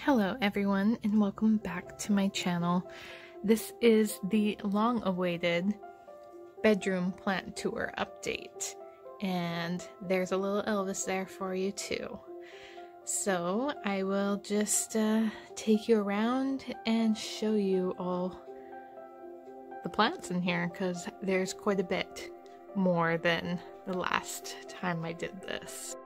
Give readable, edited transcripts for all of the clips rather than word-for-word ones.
Hello everyone and welcome back to my channel. This is the long-awaited bedroom plant tour update, and there's a little Elvis there for you too. So I will just take you around and show you all the plants in here, because there's quite a bit more than the last time I did this.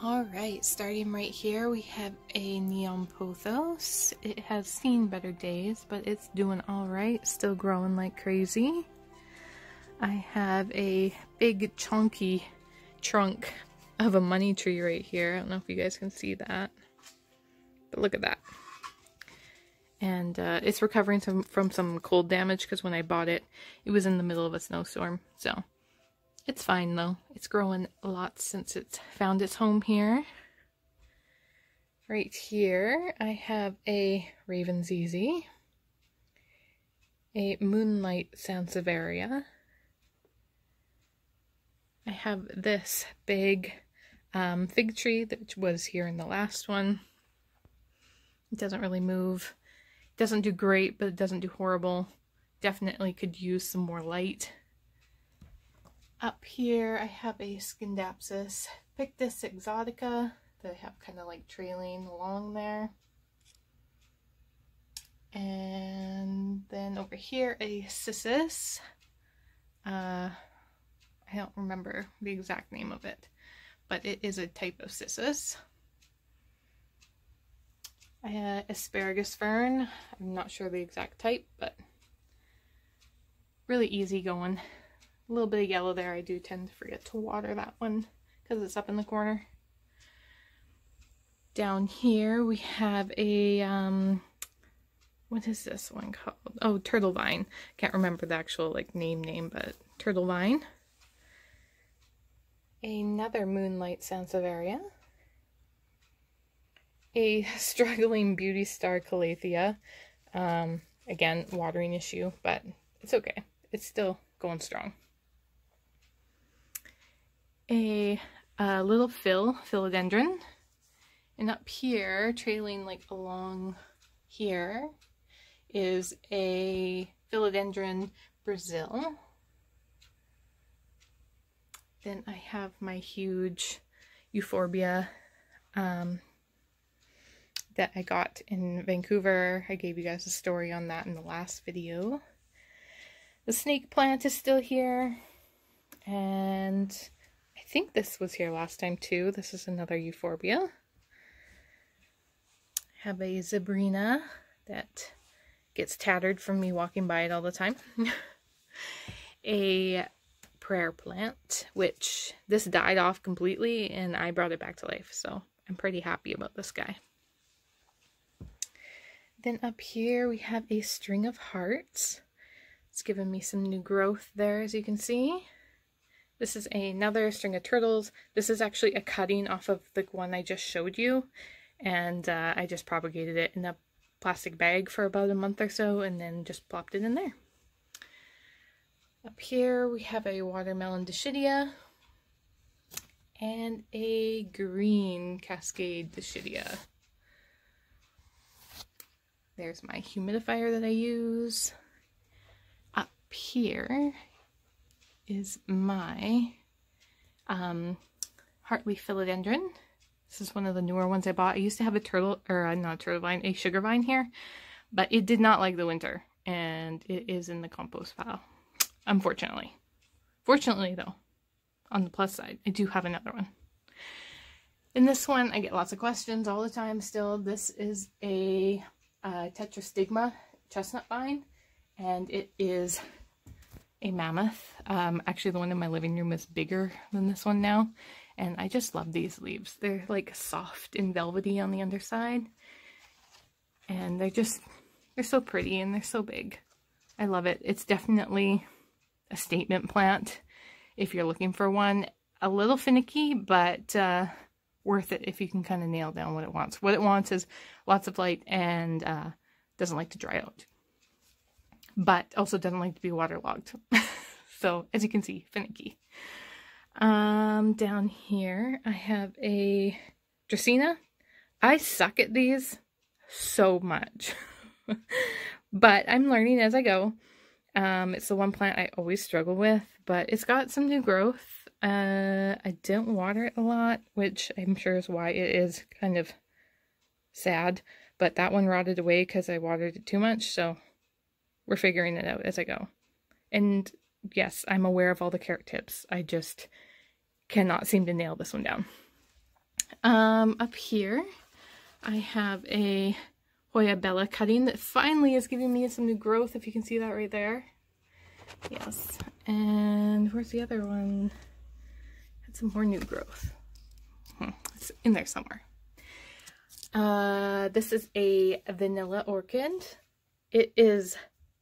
Alright, starting right here, we have a neon pothos. It has seen better days, but it's doing alright, still growing like crazy. I have a big chunky trunk of a money tree right here. I don't know if you guys can see that, but look at that. And it's recovering from some cold damage, because when I bought it, it was in the middle of a snowstorm, so it's fine though. It's growing a lot since it's found its home here. Right here, I have a Raven ZZ, a Moonlight Sansevieria. I have this big fig tree that was here in the last one. It doesn't really move. It doesn't do great, but it doesn't do horrible. Definitely could use some more light. Up here, I have a Scindapsus Pictus Exotica that I have kind of like trailing along there. And then over here, a Cissus. I don't remember the exact name of it, but it is a type of Cissus. Asparagus Fern. I'm not sure the exact type, but really easy going. A little bit of yellow there. I do tend to forget to water that one because it's up in the corner. Down here we have a, what is this one called? Oh, Turtle Vine. Can't remember the actual like name, but Turtle Vine. Another Moonlight Sansevieria. A struggling Beauty Star Calathea. Again, watering issue, but it's okay. It's still going strong. A little philodendron, and up here, trailing like along here, is a Philodendron Brazil. Then I have my huge Euphorbia that I got in Vancouver. I gave you guys a story on that in the last video. The snake plant is still here, and I think this was here last time too. This is another Euphorbia. I have a Zebrina that gets tattered from me walking by it all the time. A prayer plant, which this died off completely and I brought it back to life, so I'm pretty happy about this guy. Then up here we have a string of hearts. It's given me some new growth there, as you can see. This is another string of turtles. This is actually a cutting off of the one I just showed you, and I just propagated it in a plastic bag for about a month or so and then just plopped it in there. Up here we have a watermelon Dischidia and a green Cascade Dischidia. There's my humidifier that I use. Up here is my Heartleaf Philodendron. This is one of the newer ones I bought. I used to have a a sugar vine here, but it did not like the winter, and it is in the compost pile, unfortunately. Fortunately, though, on the plus side, I do have another one. In this one, I get lots of questions all the time still. This is a Tetrastigma chestnut vine, and it is a mammoth. Actually, the one in my living room is bigger than this one now, and I just love these leaves. They're like soft and velvety on the underside, and they're so pretty and they're so big. I love it. It's definitely a statement plant if you're looking for one. A little finicky, but worth it if you can kind of nail down what it wants. What it wants is lots of light and doesn't like to dry out, but also doesn't like to be waterlogged. So as you can see, finicky. Down here I have a Dracaena. I suck at these so much, but I'm learning as I go. It's the one plant I always struggle with, but it's got some new growth. I don't water it a lot, which I'm sure is why it is kind of sad, but that one rotted away because I watered it too much, so we're figuring it out as I go. And yes, I'm aware of all the carrot tips. I just cannot seem to nail this one down. Up here, I have a Hoya Bella cutting that finally is giving me some new growth, if you can see that right there. Yes. And where's the other one? Had some more new growth. It's in there somewhere. This is a vanilla orchid. It is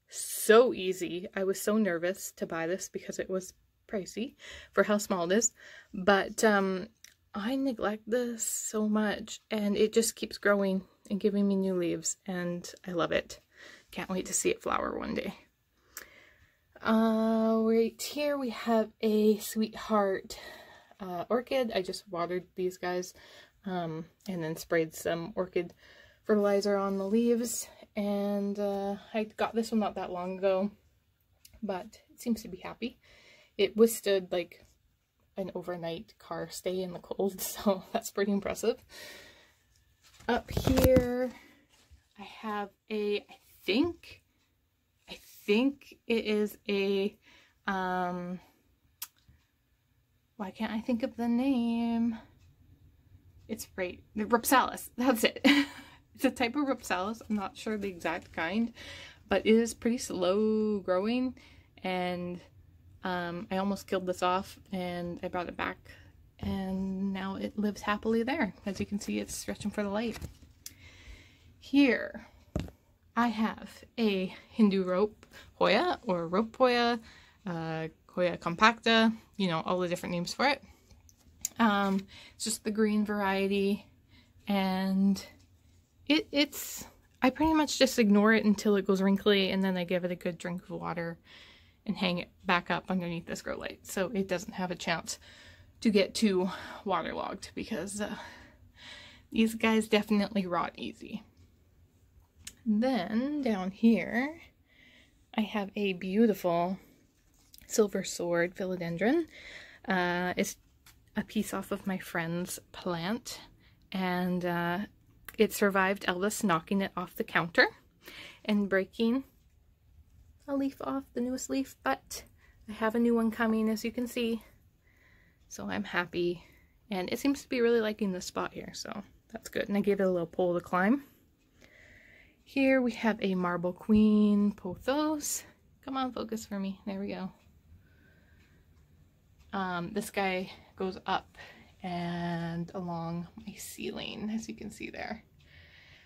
so easy. I was so nervous to buy this because it was pricey for how small it is, but I neglect this so much, and it just keeps growing and giving me new leaves, and I love it. Can't wait to see it flower one day. Right here we have a Sweetheart orchid. I just watered these guys and then sprayed some orchid fertilizer on the leaves, and I got this one not that long ago, but it seems to be happy. It withstood like an overnight car stay in the cold, so that's pretty impressive. Up here I have a, I think it is a why can't I think of the name? It's right, the Rhopsalis, that's it. It's a type of Rhopsalis. I'm not sure the exact kind, but it is pretty slow growing, and I almost killed this off, and I brought it back, and now it lives happily there. As you can see, it's stretching for the light. Here I have a Hindu rope Hoya, or rope Hoya, Hoya compacta, you know, all the different names for it. It's just the green variety, and it's I pretty much just ignore it until it goes wrinkly, and then I give it a good drink of water and hang it back up underneath this grow light so it doesn't have a chance to get too waterlogged, because these guys definitely rot easy. Then down here I have a beautiful Silver Sword Philodendron. It's a piece off of my friend's plant, and it survived Elvis knocking it off the counter and breaking a leaf off, the newest leaf, but I have a new one coming, as you can see, so I'm happy, and it seems to be really liking this spot here, so that's good. And I gave it a little pole to climb. Here we have a Marble Queen Pothos. Come on, focus for me. There we go. This guy goes up and along my ceiling, as you can see there.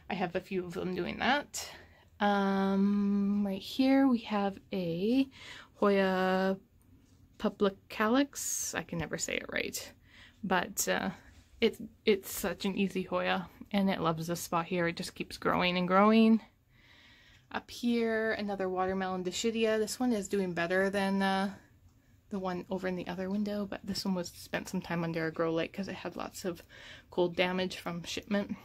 I have a few of them doing that. Right here we have a Hoya publicalis. I can never say it right, but it's such an easy Hoya, and it loves this spot here. It just keeps growing and growing. Up here, another watermelon Dischidia. This one is doing better than the one over in the other window, but this one was spent some time under a grow light because it had lots of cold damage from shipment.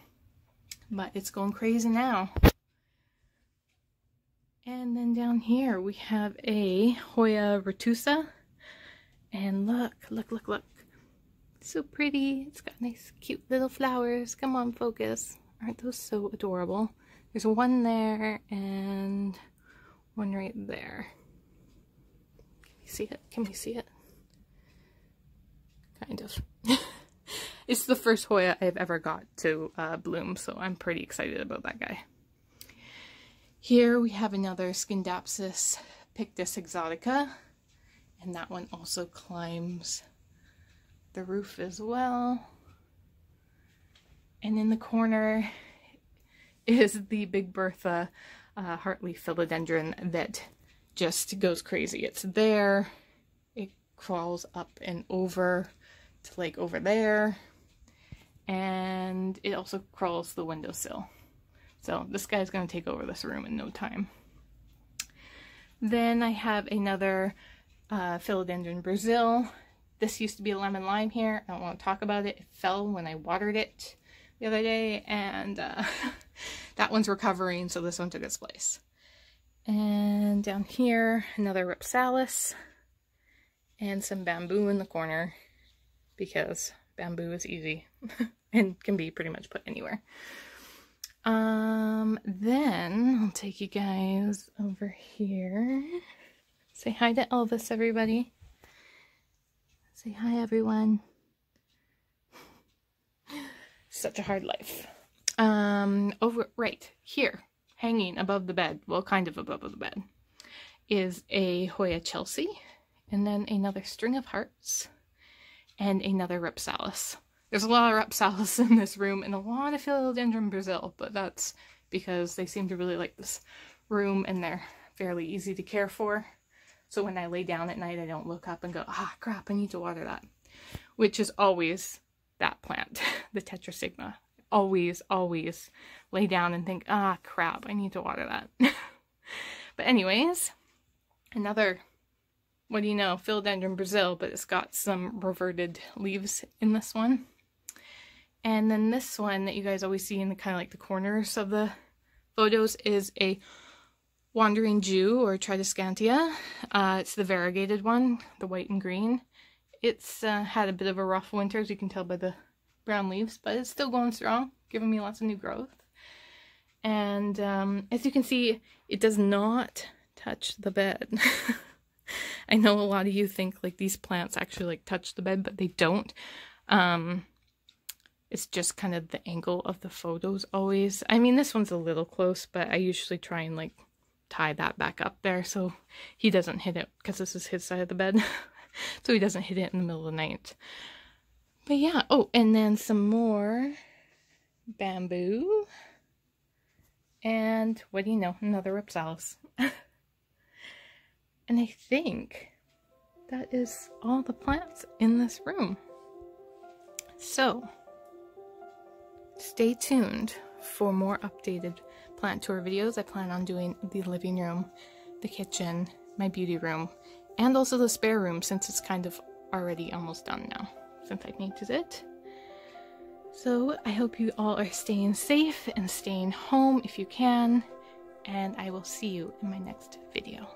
But it's going crazy now. And then down here we have a Hoya retusa. And look. So pretty. It's got nice cute little flowers. Come on, focus. Aren't those so adorable? There's one there and one right there. Can you see it? Can we see it? Kind of. It's the first Hoya I've ever got to bloom, so I'm pretty excited about that guy. Here we have another Scindapsus Pictus exotica, and that one also climbs the roof as well. And in the corner is the Big Bertha heartleaf philodendron that just goes crazy. It's there, it crawls up and over to like over there, and it also crawls the windowsill. So this guy's going to take over this room in no time. Then I have another Philodendron Brazil. This used to be a lemon lime here. I don't want to talk about it. It fell when I watered it the other day, and that one's recovering, so this one took its place. And down here, another Ripsalis and some bamboo in the corner because bamboo is easy and can be pretty much put anywhere. Then I'll take you guys over here. Say hi to Elvis, everybody. Say hi, everyone. Such a hard life. Over right here, hanging above the bed, well, kind of above the bed, is a Hoya Chelsea, and then another String of Hearts, and another Ripsalis. There's a lot of Ripsalis in this room, and a lot of Philodendron Brazil, but that's because they seem to really like this room, and they're fairly easy to care for. So when I lay down at night, I don't look up and go, ah, crap, I need to water that. Which is always that plant, the Tetrasigma. Always lay down and think, ah, crap, I need to water that. But anyways, another, what do you know, Philodendron Brazil, but it's got some reverted leaves in this one. And then this one that you guys always see in the kind of like the corners of the photos is a Wandering Jew, or Tridescantia. It's the variegated one, the white and green. It's had a bit of a rough winter, as you can tell by the brown leaves, but it's still going strong, giving me lots of new growth. And as you can see, it does not touch the bed. I know a lot of you think like these plants actually like touch the bed, but they don't. It's just kind of the angle of the photos always. I mean, this one's a little close, but I usually try and like tie that back up there so he doesn't hit it, because this is his side of the bed. So he doesn't hit it in the middle of the night. But yeah, oh, and then some more bamboo. And what do you know, another Ripsalis. And I think that is all the plants in this room. So stay tuned for more updated plant tour videos. I plan on doing the living room, the kitchen, my beauty room, and also the spare room, since it's kind of already almost done now, since I painted it. So I hope you all are staying safe and staying home if you can, and I will see you in my next video.